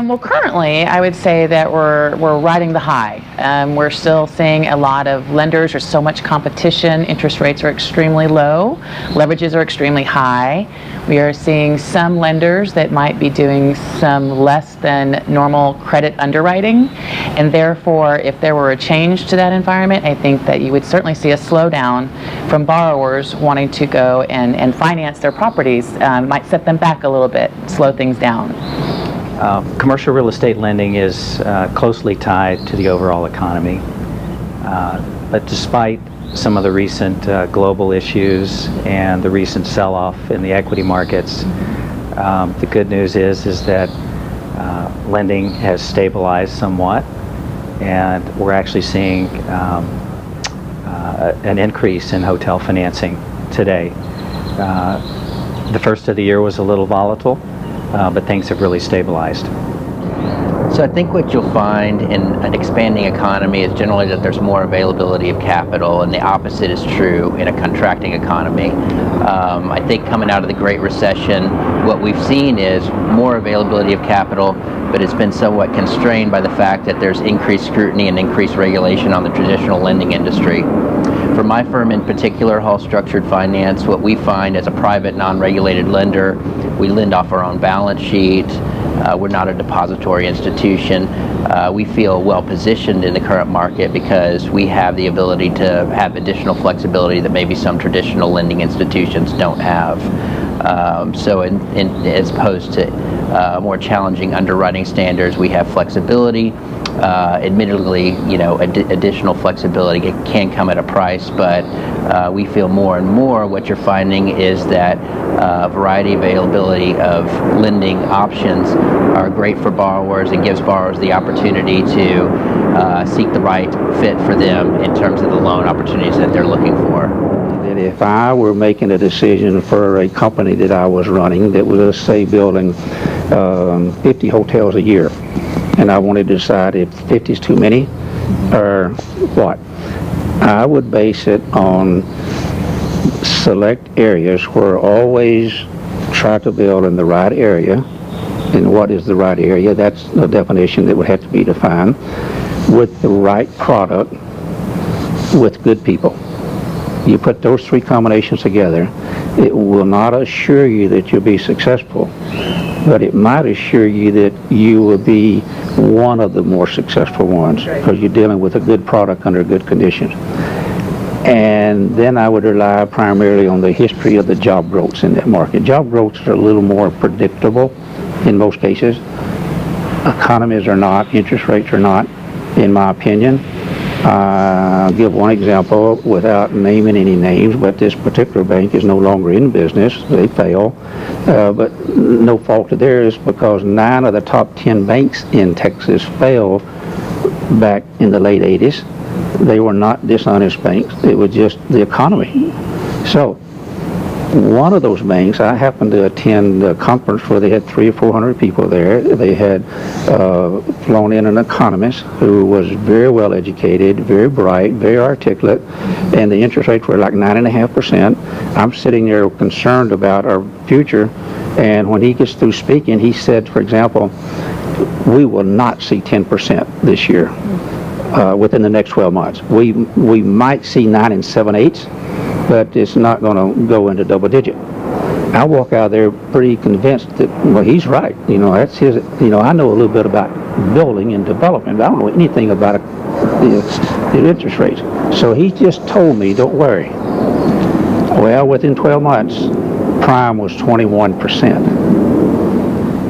Well, currently, I would say that we're riding the high. We're still seeing a lot of lenders. There's so much competition. Interest rates are extremely low. Leverages are extremely high. We are seeing some lenders that might be doing some less than normal credit underwriting, and therefore, if there were a change to that environment, I think that you would certainly see a slowdown from borrowers wanting to go and finance their properties. Might set them back a little bit, slow things down. Commercial real estate lending is closely tied to the overall economy, but despite some of the recent global issues and the recent sell-off in the equity markets, the good news is that lending has stabilized somewhat, and we're actually seeing an increase in hotel financing today. The first of the year was a little volatile, but things have really stabilized. So I think what you'll find in an expanding economy is generally that there's more availability of capital, and the opposite is true in a contracting economy. I think coming out of the Great Recession, what we've seen is more availability of capital, but it's been somewhat constrained by the fact that there's increased scrutiny and increased regulation on the traditional lending industry. For my firm in particular, Hall Structured Finance, what we find as a private, non-regulated lender, we lend off our own balance sheet. We're not a depository institution. We feel well positioned in the current market because we have the ability to have additional flexibility that maybe some traditional lending institutions don't have. So as opposed to more challenging underwriting standards, we have flexibility. Admittedly, additional flexibility can come at a price, but we feel more and more what you're finding is that variety availability of lending options are great for borrowers and gives borrowers the opportunity to seek the right fit for them in terms of the loan opportunities that they're looking for. That if I were making a decision for a company that I was running that was, let's say, building 50 hotels a year, and I wanted to decide if 50 is too many or what, I would base it on select areas where I always try to build in the right area. And what is the right area? That's the definition that would have to be defined, with the right product, with good people. You put those three combinations together, it will not assure you that you'll be successful, but it might assure you that you will be one of the more successful ones because you're dealing with a good product under good conditions. And then I would rely primarily on the history of the job growths in that market. Job growths are a little more predictable in most cases. Economies are not, interest rates are not, in my opinion. I'll give one example without naming any names, but this particular bank is no longer in business. They fail, but no fault of theirs because 9 of the top 10 banks in Texas failed back in the late 80s. They were not dishonest banks. It was just the economy. So one of those banks, I happened to attend a conference where they had 300 or 400 people there. They had flown in an economist who was very well educated, very bright, very articulate, and the interest rates were like 9.5%. I'm sitting there concerned about our future, and when he gets through speaking, he said, for example, we will not see 10% this year within the next 12 months. We might see 9 7/8, but it's not going to go into double digit. I walk out there pretty convinced that, well, he's right. That's his, I know a little bit about building and development, but I don't know anything about the interest rates. So he just told me, don't worry. Well, within 12 months, prime was 21%.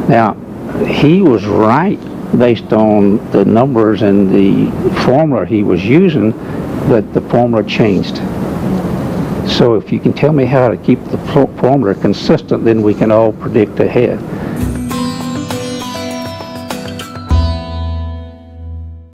Now, he was right based on the numbers and the formula he was using, but the formula changed. So if you can tell me how to keep the formula consistent, then we can all predict ahead.